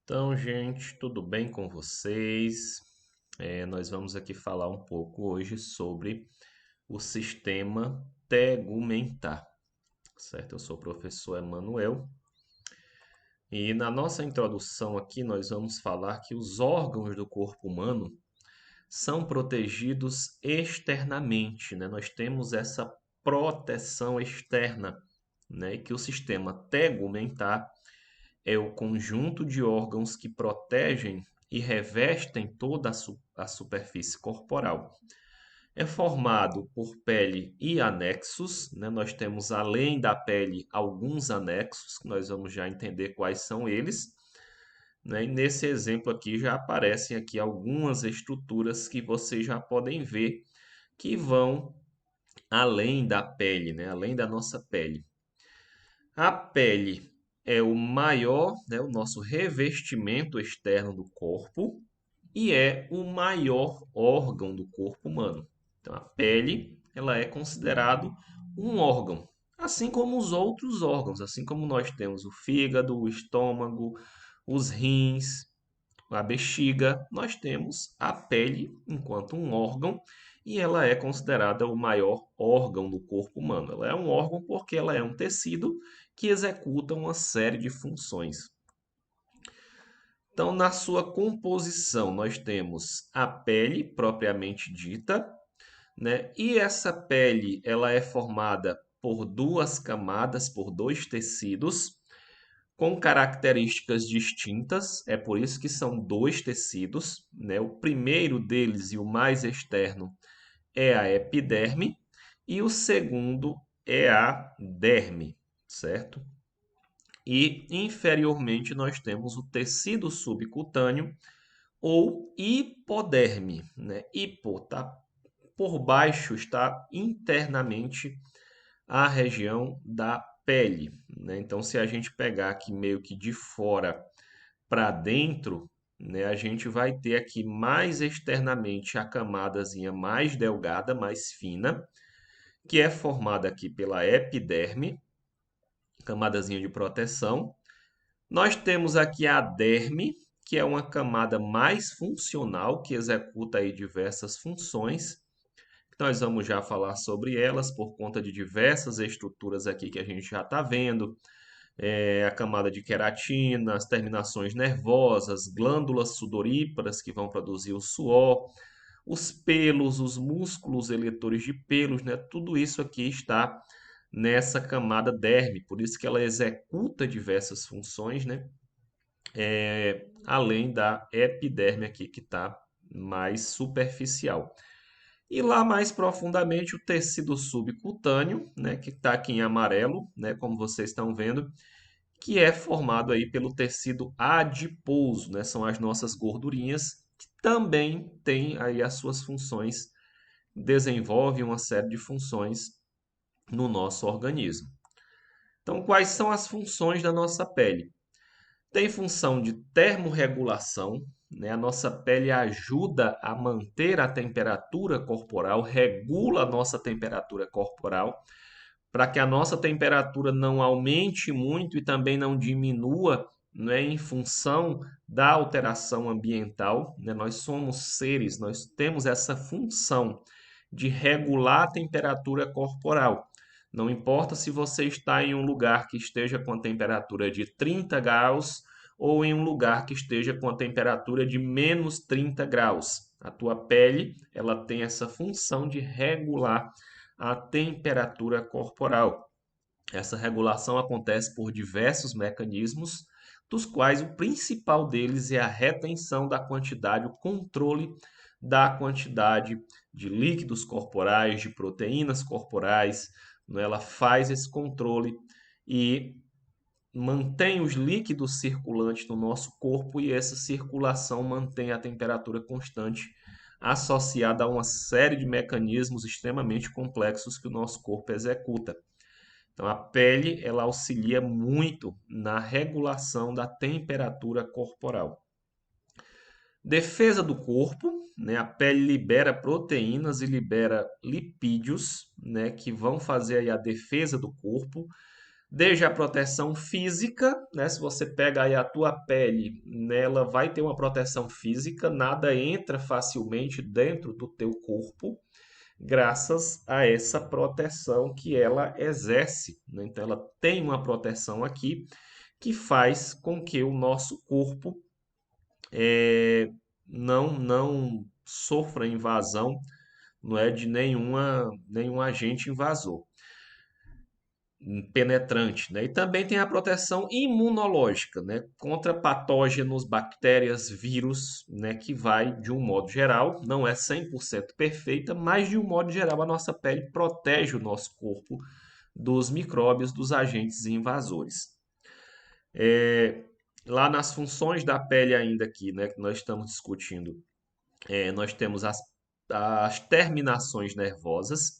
Então, gente, tudo bem com vocês? Nós vamos aqui falar um pouco hoje sobre o sistema tegumentar, certo? Eu sou o professor Emanuel e na nossa introdução aqui nós vamos falar que os órgãos do corpo humano são protegidos externamente, né? Nós temos essa proteção externa, né? E que o sistema tegumentar é o conjunto de órgãos que protegem e revestem toda a superfície corporal. É formado por pele e anexos, né? Nós temos, além da pele, alguns anexos, que nós vamos já entender quais são eles. Né? E nesse exemplo aqui já aparecem aqui algumas estruturas que vocês já podem ver que vão além da pele, né? Além da nossa pele. A pele é o maior, né, o nosso revestimento externo do corpo e é o maior órgão do corpo humano. Então, a pele, ela é considerado um órgão, assim como os outros órgãos, assim como nós temos o fígado, o estômago, os rins, a bexiga, nós temos a pele enquanto um órgão e ela é considerada o maior órgão do corpo humano. Ela é um órgão porque ela é um tecido que executa uma série de funções. Então, na sua composição, nós temos a pele propriamente dita, né? E essa pele, ela é formada por duas camadas, por dois tecidos com características distintas, é por isso que são dois tecidos, né? O primeiro deles e o mais externo é a epiderme e o segundo é a derme, certo? E inferiormente nós temos o tecido subcutâneo ou hipoderme, né? Hipo tá por baixo, está internamente a região da pele, né? Então, se a gente pegar aqui meio que de fora para dentro, né, a gente vai ter aqui mais externamente a camadazinha mais delgada, mais fina, que é formada aqui pela epiderme, camadazinha de proteção. Nós temos aqui a derme, que é uma camada mais funcional, que executa aí diversas funções. Nós vamos já falar sobre elas por conta de diversas estruturas aqui que a gente já está vendo. A camada de queratina, as terminações nervosas, glândulas sudoríparas que vão produzir o suor, os pelos, os músculos eletores de pelos, né? Tudo isso aqui está nessa camada derme, por isso que ela executa diversas funções, né? Além da epiderme aqui que está mais superficial. E lá mais profundamente o tecido subcutâneo, né, que está aqui em amarelo, né, como vocês estão vendo, que é formado aí pelo tecido adiposo, né? São as nossas gordurinhas, que também têm aí as suas funções, desenvolvem uma série de funções no nosso organismo. Então, quais são as funções da nossa pele? Tem função de termorregulação, né? A nossa pele ajuda a manter a temperatura corporal, regula a nossa temperatura corporal, para que a nossa temperatura não aumente muito e também não diminua, né, em função da alteração ambiental, né? Nós somos seres, nós temos essa função de regular a temperatura corporal. Não importa se você está em um lugar que esteja com a temperatura de 30 graus ou em um lugar que esteja com a temperatura de menos 30 graus. A tua pele, ela tem essa função de regular a temperatura corporal. Essa regulação acontece por diversos mecanismos, dos quais o principal deles é a retenção da quantidade, o controle da quantidade de líquidos corporais, de proteínas corporais. Né? Ela faz esse controle e mantém os líquidos circulantes no nosso corpo e essa circulação mantém a temperatura constante associada a uma série de mecanismos extremamente complexos que o nosso corpo executa. Então, a pele ela auxilia muito na regulação da temperatura corporal. Defesa do corpo, né? A pele libera proteínas e libera lipídios, né? Que vão fazer aí a defesa do corpo. Desde a proteção física, né? Se você pega aí a tua pele, nela vai ter uma proteção física, nada entra facilmente dentro do teu corpo, graças a essa proteção que ela exerce, né? Então ela tem uma proteção aqui que faz com que o nosso corpo não sofra invasão, não é de nenhum agente invasor penetrante, né? E também tem a proteção imunológica, né? Contra patógenos, bactérias, vírus, né? Que vai de um modo geral, não é 100% perfeita, mas de um modo geral a nossa pele protege o nosso corpo dos micróbios, dos agentes invasores. Lá nas funções da pele ainda aqui, né? Que nós estamos discutindo, nós temos as terminações nervosas,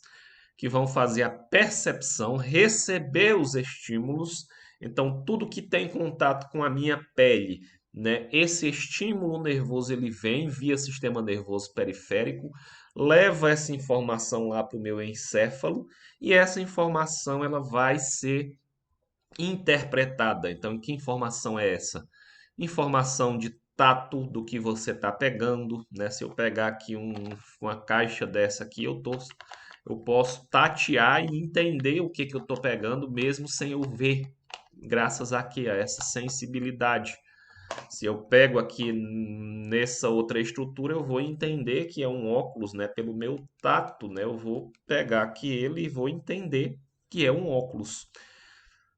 que vão fazer a percepção, receber os estímulos. Então, tudo que tem contato com a minha pele, né, esse estímulo nervoso ele vem via sistema nervoso periférico, leva essa informação lá para o meu encéfalo e essa informação ela vai ser interpretada. Então, que informação é essa? Informação de tato do que você está pegando, né? Se eu pegar aqui uma caixa dessa aqui, eu posso tatear e entender o que que eu estou pegando mesmo sem eu ver, graças aqui a essa sensibilidade. Se eu pego aqui nessa outra estrutura, eu vou entender que é um óculos, né? Pelo meu tato, né? Eu vou pegar aqui ele e vou entender que é um óculos.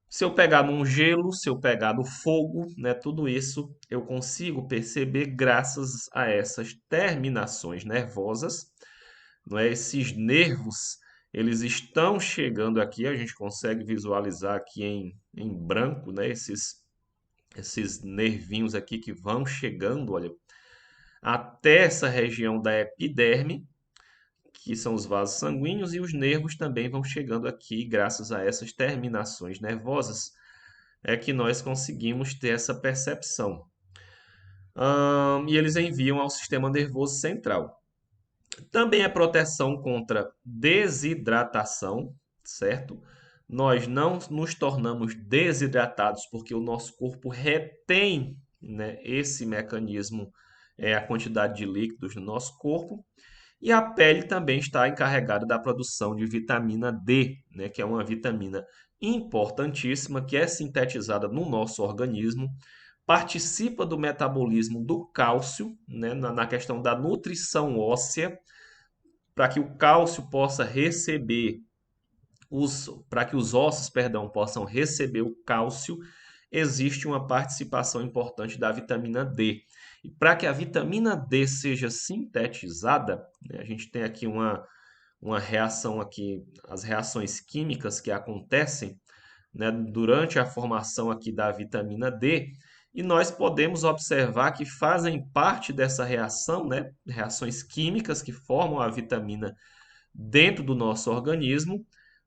Se eu pegar num gelo, se eu pegar no fogo, né, tudo isso eu consigo perceber graças a essas terminações nervosas, não é? Esses nervos, eles estão chegando aqui, a gente consegue visualizar aqui em branco, né, esses nervinhos aqui que vão chegando, olha, até essa região da epiderme, que são os vasos sanguíneos, e os nervos também vão chegando aqui graças a essas terminações nervosas é que nós conseguimos ter essa percepção. E eles enviam ao sistema nervoso central. Também é proteção contra desidratação, certo? Nós não nos tornamos desidratados porque o nosso corpo retém, né, esse mecanismo, a quantidade de líquidos no nosso corpo. E a pele também está encarregada da produção de vitamina D, né, que é uma vitamina importantíssima que é sintetizada no nosso organismo, participa do metabolismo do cálcio, né, na questão da nutrição óssea, para que o cálcio possa receber para que os ossos, perdão, possam receber o cálcio, existe uma participação importante da vitamina D. E para que a vitamina D seja sintetizada, né, a gente tem aqui uma reação aqui, as reações químicas que acontecem, né, durante a formação aqui da vitamina D, e nós podemos observar que fazem parte dessa reação, né, reações químicas que formam a vitamina dentro do nosso organismo,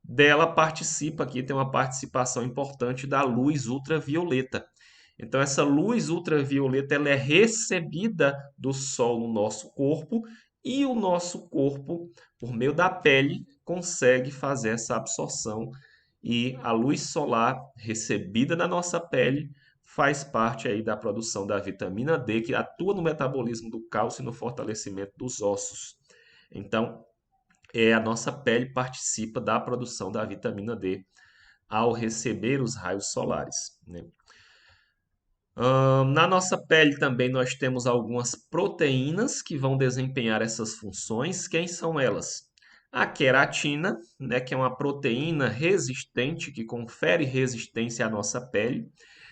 dela participa aqui, tem uma participação importante da luz ultravioleta. Então, essa luz ultravioleta ela é recebida do sol no nosso corpo e o nosso corpo, por meio da pele, consegue fazer essa absorção e a luz solar recebida na nossa pele faz parte aí da produção da vitamina D, que atua no metabolismo do cálcio e no fortalecimento dos ossos. Então, a nossa pele participa da produção da vitamina D ao receber os raios solares, né? Na nossa pele também nós temos algumas proteínas que vão desempenhar essas funções. Quem são elas? A queratina, né, que é uma proteína resistente que confere resistência à nossa pele.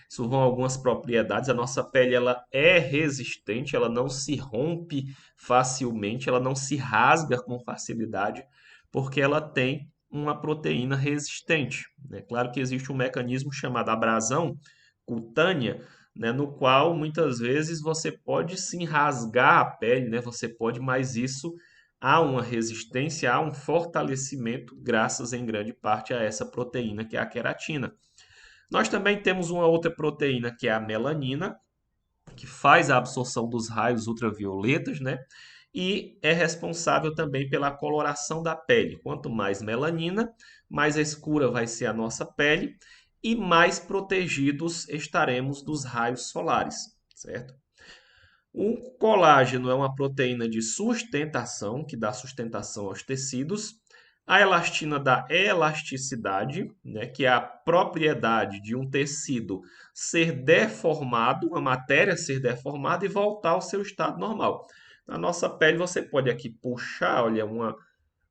Isso vão algumas propriedades. A nossa pele ela é resistente, ela não se rompe facilmente, ela não se rasga com facilidade, porque ela tem uma proteína resistente. É claro que existe um mecanismo chamado abrasão cutânea, né, no qual muitas vezes você pode sim rasgar a pele, né, você pode, mas isso há uma resistência, há um fortalecimento graças em grande parte a essa proteína que é a queratina. Nós também temos uma outra proteína que é a melanina, que faz a absorção dos raios ultravioletas, né? E é responsável também pela coloração da pele. Quanto mais melanina, mais escura vai ser a nossa pele. e mais protegidos estaremos dos raios solares, certo? O colágeno é uma proteína de sustentação, que dá sustentação aos tecidos. A elastina dá elasticidade, né, que é a propriedade de um tecido ser deformado, uma matéria ser deformada e voltar ao seu estado normal. Na nossa pele, você pode aqui puxar, olha,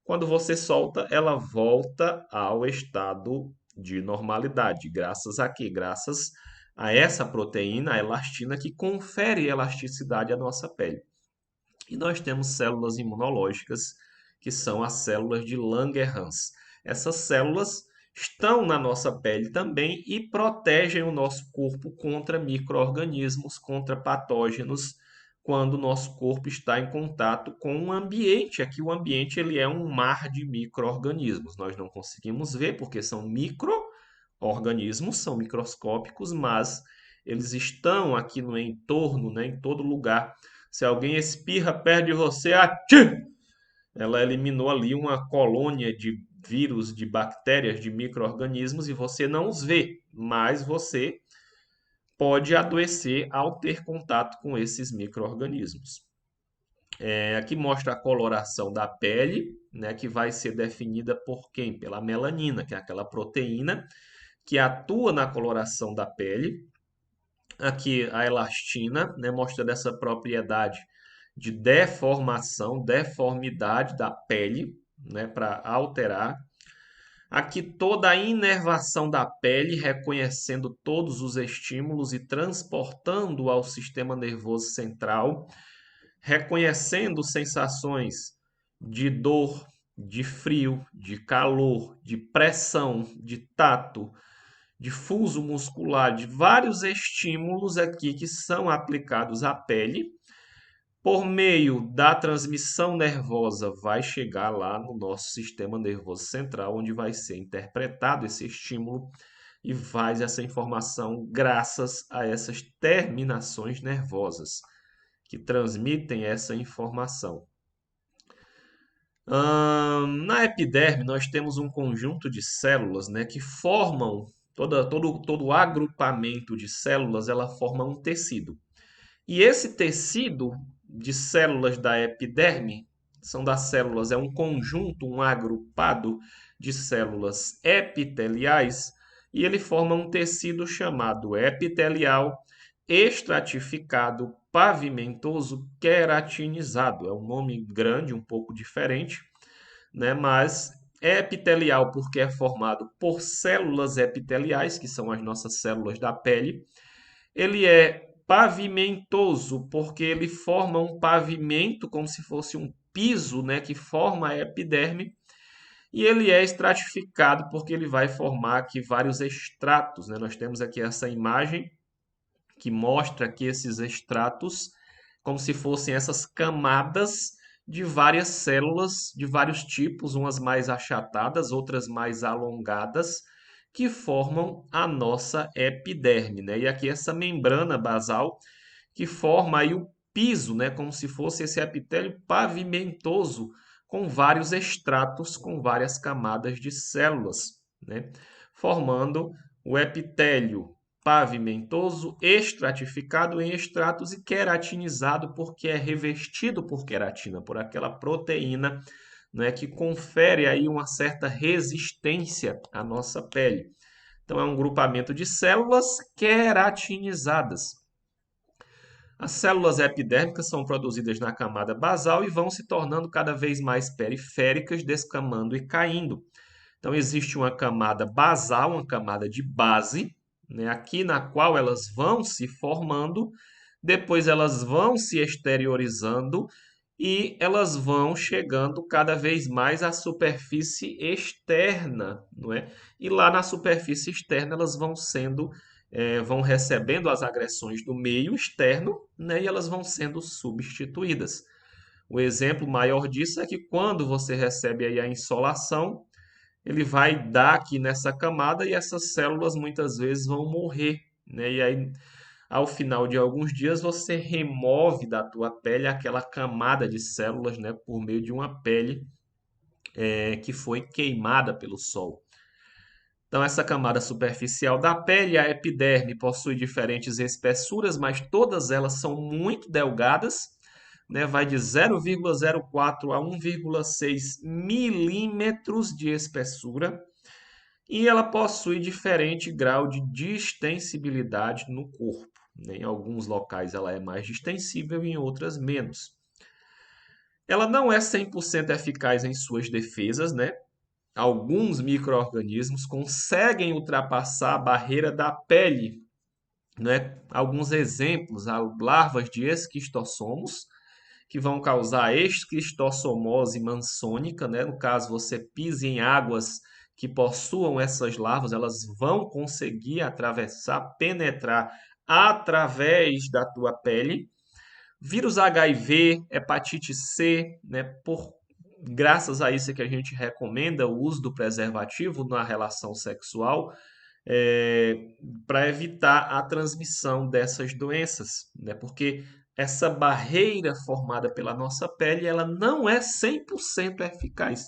quando você solta, ela volta ao estado de normalidade. Graças a quê? Graças a essa proteína, a elastina, que confere elasticidade à nossa pele. E nós temos células imunológicas, que são as células de Langerhans. Essas células estão na nossa pele também e protegem o nosso corpo contra micro-organismos, contra patógenos, quando o nosso corpo está em contato com o ambiente. Aqui o ambiente ele é um mar de micro-organismos. Nós não conseguimos ver porque são micro-organismos, são microscópicos, mas eles estão aqui no entorno, né, em todo lugar. Se alguém espirra perto de você, ela eliminou ali uma colônia de vírus, de bactérias, de micro-organismos e você não os vê, mas você pode adoecer ao ter contato com esses micro-organismos. Aqui mostra a coloração da pele, né, que vai ser definida por quem? Pela melanina, que é aquela proteína que atua na coloração da pele. Aqui a elastina, né, mostrando essa propriedade de deformação, deformidade da pele, né, para alterar. Aqui toda a inervação da pele, reconhecendo todos os estímulos e transportando ao sistema nervoso central, reconhecendo sensações de dor, de frio, de calor, de pressão, de tato, de fuso muscular, de vários estímulos aqui que são aplicados à pele. Por meio da transmissão nervosa, vai chegar lá no nosso sistema nervoso central, onde vai ser interpretado esse estímulo e faz essa informação graças a essas terminações nervosas que transmitem essa informação. Na epiderme, nós temos um conjunto de células, né, que formam, todo o agrupamento de células, ela forma um tecido. E esse tecido de células da epiderme, são das células, é um conjunto, um agrupado de células epiteliais, e ele forma um tecido chamado epitelial, estratificado, pavimentoso, queratinizado. É um nome grande, um pouco diferente, né? Mas é epitelial porque é formado por células epiteliais, que são as nossas células da pele. Ele é pavimentoso porque ele forma um pavimento, como se fosse um piso, né, que forma a epiderme. E ele é estratificado porque ele vai formar aqui vários estratos, né? Nós temos aqui essa imagem que mostra aqui esses estratos como se fossem essas camadas de várias células de vários tipos, umas mais achatadas, outras mais alongadas, que formam a nossa epiderme, né? E aqui essa membrana basal que forma aí o piso, né? Como se fosse esse epitélio pavimentoso com vários estratos, com várias camadas de células, né? Formando o epitélio pavimentoso, estratificado em estratos e queratinizado porque é revestido por queratina, por aquela proteína, né, que confere aí uma certa resistência à nossa pele. Então é um grupamento de células queratinizadas. As células epidérmicas são produzidas na camada basal e vão se tornando cada vez mais periféricas, descamando e caindo. Então existe uma camada basal, uma camada de base, né, aqui na qual elas vão se formando, depois elas vão se exteriorizando e elas vão chegando cada vez mais à superfície externa, não é? E lá na superfície externa elas vão sendo, vão recebendo as agressões do meio externo, né? E elas vão sendo substituídas. O exemplo maior disso é que quando você recebe aí a insolação, ele vai dar aqui nessa camada e essas células muitas vezes vão morrer, né? E aí, ao final de alguns dias, você remove da tua pele aquela camada de células, né? Por meio de uma pele que foi queimada pelo sol. Então, essa camada superficial da pele, a epiderme, possui diferentes espessuras, mas todas elas são muito delgadas, né? Vai de 0,04 a 1,6 milímetros de espessura. E ela possui diferente grau de distensibilidade no corpo, né? Em alguns locais ela é mais distensível, em outras menos. Ela não é 100% eficaz em suas defesas, né? Alguns micro-organismos conseguem ultrapassar a barreira da pele, né? Alguns exemplos, as larvas de esquistossomos, que vão causar esquistossomose mansônica, né? No caso, você pise em águas que possuam essas larvas, elas vão conseguir atravessar, penetrar através da tua pele. Vírus HIV, hepatite C, né? Graças a isso é que a gente recomenda o uso do preservativo na relação sexual, para evitar a transmissão dessas doenças, né? Porque essa barreira formada pela nossa pele, ela não é 100% eficaz.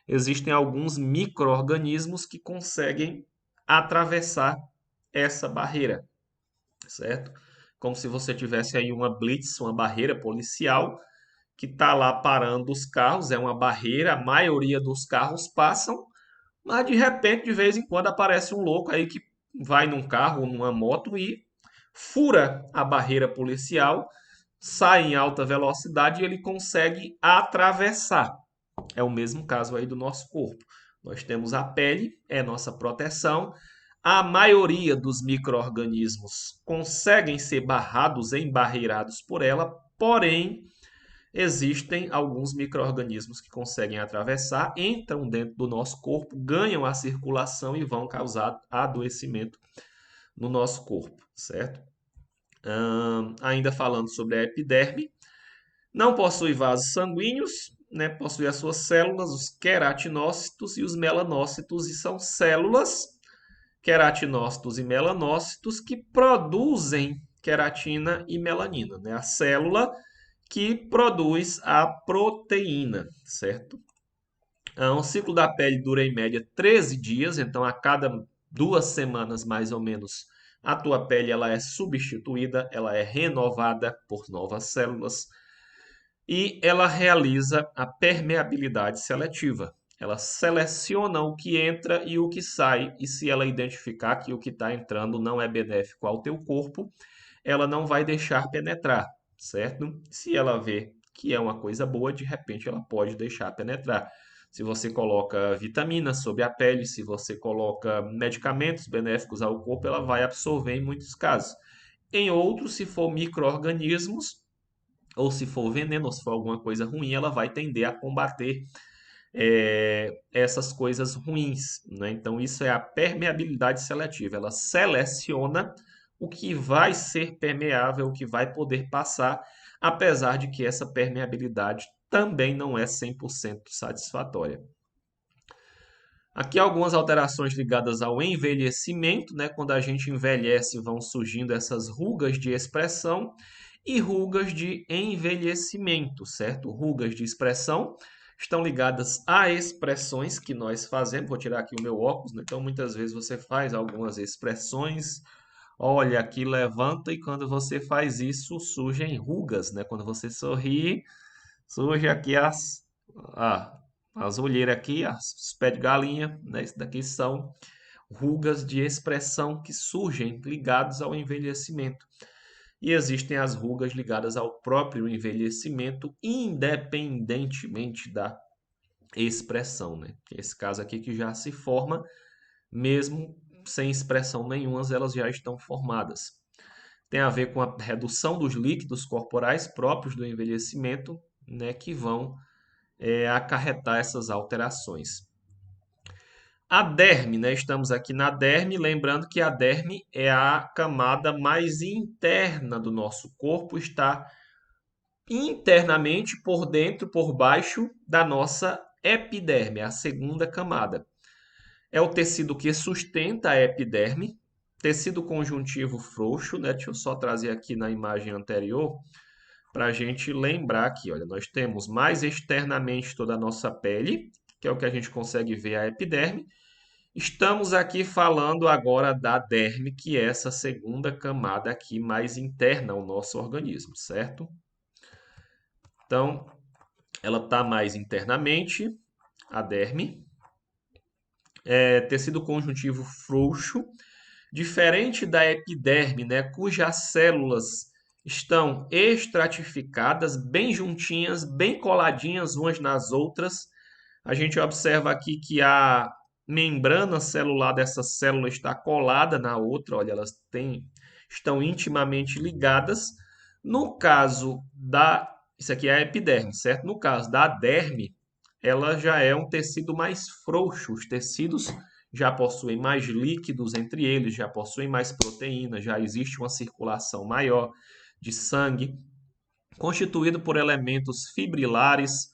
Existem alguns micro-organismos que conseguem atravessar essa barreira, certo? Como se você tivesse aí uma blitz, uma barreira policial, que está lá parando os carros, é uma barreira, a maioria dos carros passam, mas de repente, de vez em quando, aparece um louco aí que vai num carro ou numa moto e fura a barreira policial, sai em alta velocidade e ele consegue atravessar. É o mesmo caso aí do nosso corpo. Nós temos a pele, é nossa proteção. A maioria dos micro-organismos conseguem ser barrados, embarreirados por ela, porém, existem alguns micro-organismos que conseguem atravessar, entram dentro do nosso corpo, ganham a circulação e vão causar adoecimento no nosso corpo, certo? Ainda falando sobre a epiderme, não possui vasos sanguíneos, né? Possui as suas células, os queratinócitos e os melanócitos, e são células, queratinócitos e melanócitos, que produzem queratina e melanina, né? A célula que produz a proteína, certo? O ciclo da pele dura em média 13 dias, então a cada 2 semanas mais ou menos a tua pele ela é substituída, ela é renovada por novas células e ela realiza a permeabilidade seletiva. Ela seleciona o que entra e o que sai, e se ela identificar que o que está entrando não é benéfico ao teu corpo, ela não vai deixar penetrar, certo? Se ela vê que é uma coisa boa, de repente ela pode deixar penetrar. Se você coloca vitaminas sobre a pele, se você coloca medicamentos benéficos ao corpo, ela vai absorver em muitos casos. Em outros, se for micro-organismos, ou se for veneno, ou se for alguma coisa ruim, ela vai tender a combater essas coisas ruins, né? Então, isso é a permeabilidade seletiva. Ela seleciona o que vai ser permeável, o que vai poder passar, apesar de que essa permeabilidade também não é 100% satisfatória. Aqui algumas alterações ligadas ao envelhecimento, né? Quando a gente envelhece, vão surgindo essas rugas de expressão e rugas de envelhecimento, certo? Rugas de expressão estão ligadas a expressões que nós fazemos. Vou tirar aqui o meu óculos, né? Então muitas vezes você faz algumas expressões, olha aqui, levanta, e quando você faz isso, surgem rugas, né? Quando você sorri, surge aqui ah, as olheiras aqui, os pés de galinha, né? Isso daqui são rugas de expressão que surgem ligados ao envelhecimento. E existem as rugas ligadas ao próprio envelhecimento, independentemente da expressão, né? Esse caso aqui que já se forma, mesmo sem expressão nenhuma, elas já estão formadas. Tem a ver com a redução dos líquidos corporais próprios do envelhecimento, né, que vão acarretar essas alterações. A derme, né? Estamos aqui na derme, lembrando que a derme é a camada mais interna do nosso corpo, está internamente por dentro, por baixo da nossa epiderme, a segunda camada. É o tecido que sustenta a epiderme, tecido conjuntivo frouxo, né? Deixa eu só trazer aqui na imagem anterior para a gente lembrar aqui, olha, nós temos mais externamente toda a nossa pele, que é o que a gente consegue ver a epiderme, Estamos aqui falando agora da derme, que é essa segunda camada aqui mais interna ao nosso organismo, certo? Então, ela está mais internamente, a derme. Tecido conjuntivo frouxo, diferente da epiderme, né, cujas células estão estratificadas, bem juntinhas, bem coladinhas umas nas outras. A gente observa aqui que a membrana celular dessa célula está colada na outra, olha, estão intimamente ligadas. No caso da, isso aqui é a epiderme, certo? No caso da derme, ela já é um tecido mais frouxo. Os tecidos já possuem mais líquidos entre eles, já possuem mais proteína, já existe uma circulação maior de sangue, constituído por elementos fibrilares,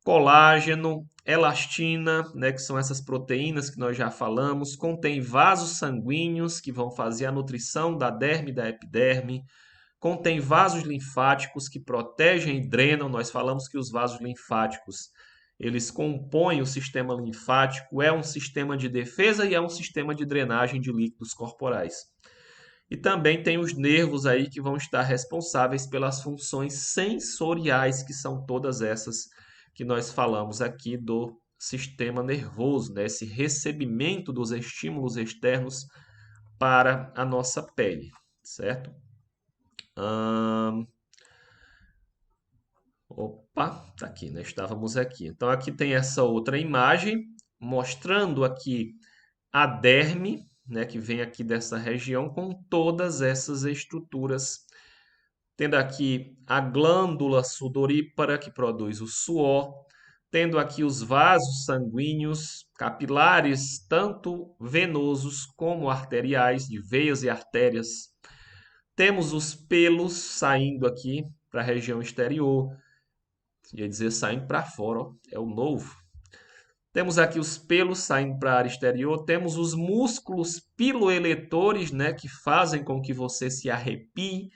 colágeno, elastina, né, que são essas proteínas que nós já falamos, contém vasos sanguíneos que vão fazer a nutrição da derme e da epiderme, contém vasos linfáticos que protegem e drenam. Nós falamos que os vasos linfáticos, eles compõem o sistema linfático, é um sistema de defesa e é um sistema de drenagem de líquidos corporais. E também tem os nervos aí que vão estar responsáveis pelas funções sensoriais, que são todas essas que nós falamos aqui do sistema nervoso, né? Esse recebimento dos estímulos externos para a nossa pele, certo? Opa, tá aqui, né? Estávamos aqui. Então aqui tem essa outra imagem mostrando aqui a derme, né, que vem aqui dessa região com todas essas estruturas, tendo aqui a glândula sudorípara que produz o suor, tendo aqui os vasos sanguíneos capilares, tanto venosos como arteriais, de veias e artérias. Temos os pelos saindo aqui para a região exterior, ia dizer saindo para fora, ó, é o novo. Temos aqui os pelos saindo para a área exterior, temos os músculos piloeletores, né, que fazem com que você se arrepie,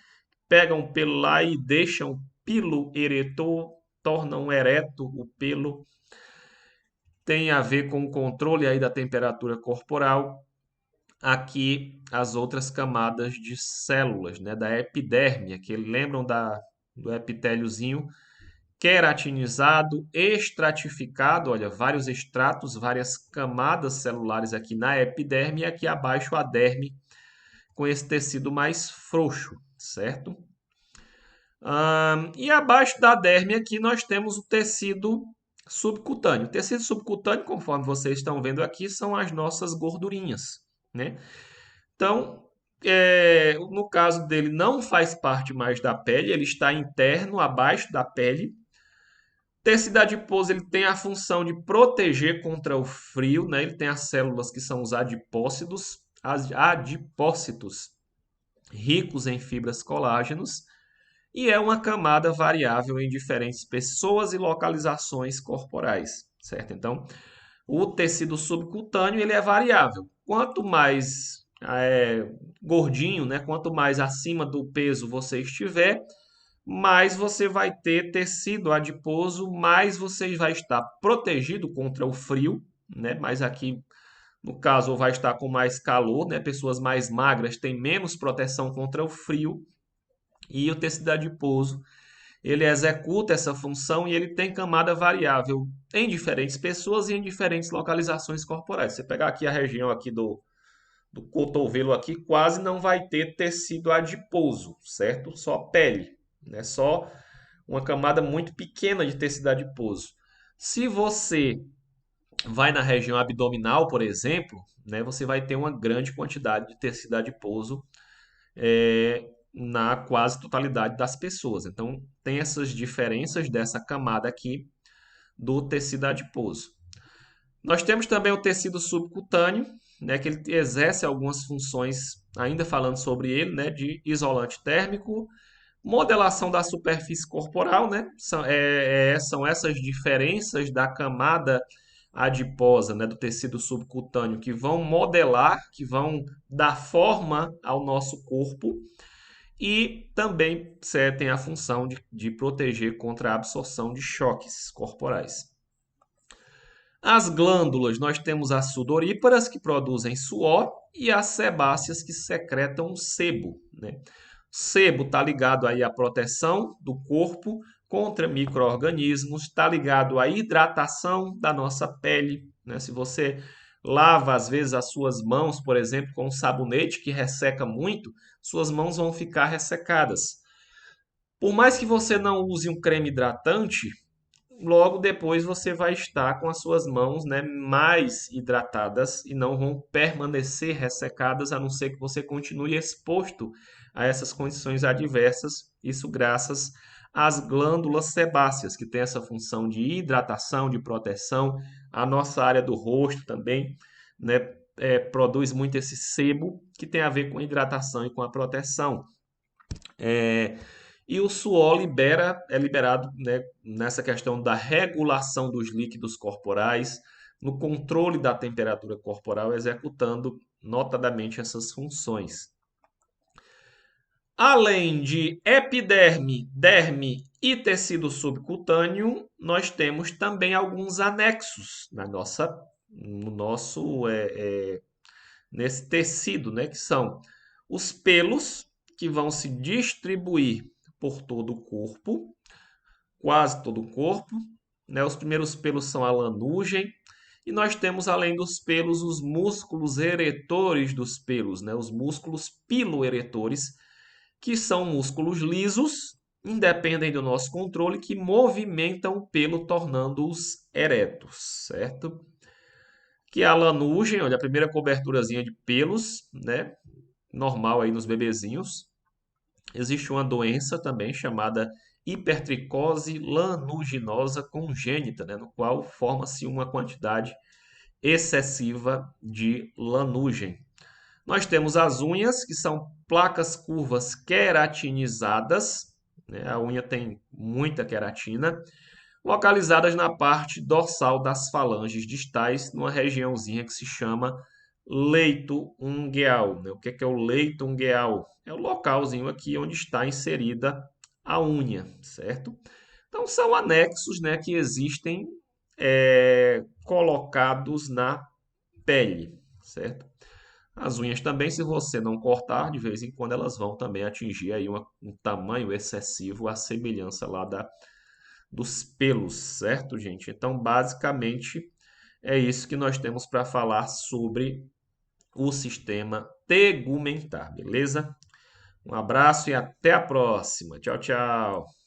pegam o pelo lá e deixam pilo eretor, tornam ereto o pelo. Tem a ver com o controle aí da temperatura corporal. Aqui as outras camadas de células, né, da epiderme, que lembram do epitéliozinho queratinizado, estratificado, olha, vários estratos, várias camadas celulares aqui na epiderme e aqui abaixo a derme com esse tecido mais frouxo, certo? E abaixo da derme aqui nós temos o tecido subcutâneo. O tecido subcutâneo, conforme vocês estão vendo aqui, são as nossas gordurinhas, né? Então, no caso dele, não faz parte mais da pele, ele está interno, abaixo da pele. Tecido adiposo ele tem a função de proteger contra o frio, né? Ele tem as células que são os adipócitos, ricos em fibras colágenos, e é uma camada variável em diferentes pessoas e localizações corporais, certo? Então, o tecido subcutâneo ele é variável. Quanto mais gordinho, né? Quanto mais acima do peso você estiver, mais você vai ter tecido adiposo, mais você vai estar protegido contra o frio, né? Mas aqui, no caso, vai estar com mais calor, né? Pessoas mais magras têm menos proteção contra o frio. E o tecido adiposo, ele executa essa função e ele tem camada variável em diferentes pessoas e em diferentes localizações corporais. Você pegar aqui a região aqui do cotovelo aqui, quase não vai ter tecido adiposo, certo? Só pele, né? Só uma camada muito pequena de tecido adiposo. Se você vai na região abdominal, por exemplo, né, você vai ter uma grande quantidade de tecido adiposo na quase totalidade das pessoas. Então, tem essas diferenças dessa camada aqui do tecido adiposo. Nós temos também o tecido subcutâneo, né, que ele exerce algumas funções, ainda falando sobre ele, né, de isolante térmico, modelação da superfície corporal, né, são essas diferenças da camada adiposa, né, do tecido subcutâneo, que vão modelar, que vão dar forma ao nosso corpo, e também tem a função de proteger contra a absorção de choques corporais. As glândulas, nós temos as sudoríparas, que produzem suor, e as sebáceas, que secretam sebo, né? Sebo está ligado aí à proteção do corpo contra micro-organismos, está ligado à hidratação da nossa pele, né? Se você lava, às vezes, as suas mãos, por exemplo, com um sabonete que resseca muito, suas mãos vão ficar ressecadas. Por mais que você não use um creme hidratante, logo depois você vai estar com as suas mãos, né, mais hidratadas e não vão permanecer ressecadas, a não ser que você continue exposto a essas condições adversas. Isso graças às glândulas sebáceas, que têm essa função de hidratação, de proteção. A nossa área do rosto também, né, produz muito esse sebo que tem a ver com a hidratação e com a proteção. É, e o suor é liberado, né, nessa questão da regulação dos líquidos corporais, no controle da temperatura corporal, executando notadamente essas funções. Além de epiderme, derme e tecido subcutâneo, nós temos também alguns anexos no nosso nesse tecido, né, que são os pelos, que vão se distribuir por todo o corpo, quase todo o corpo, né? Os primeiros pelos são a lanugem, e nós temos, além dos pelos, os músculos eretores dos pelos, né? Os músculos piloeretores, que são músculos lisos, independem do nosso controle, que movimentam o pelo, tornando-os eretos, certo? Que é a lanugem, olha, a primeira coberturazinha de pelos, né? Normal aí nos bebezinhos. Existe uma doença também chamada hipertricose lanuginosa congênita, né, no qual forma-se uma quantidade excessiva de lanugem. Nós temos as unhas, que são placas curvas queratinizadas, né, a unha tem muita queratina, localizadas na parte dorsal das falanges distais, numa regiãozinha que se chama leito ungueal, né? O que é o leito ungueal? É o localzinho aqui onde está inserida a unha, certo? Então são anexos, né, que existem colocados na pele, certo? As unhas também, se você não cortar, de vez em quando elas vão também atingir aí um tamanho excessivo, a semelhança lá dos pelos, certo, gente? Então, basicamente, é isso que nós temos para falar sobre o sistema tegumentar, beleza? Um abraço e até a próxima. Tchau, tchau.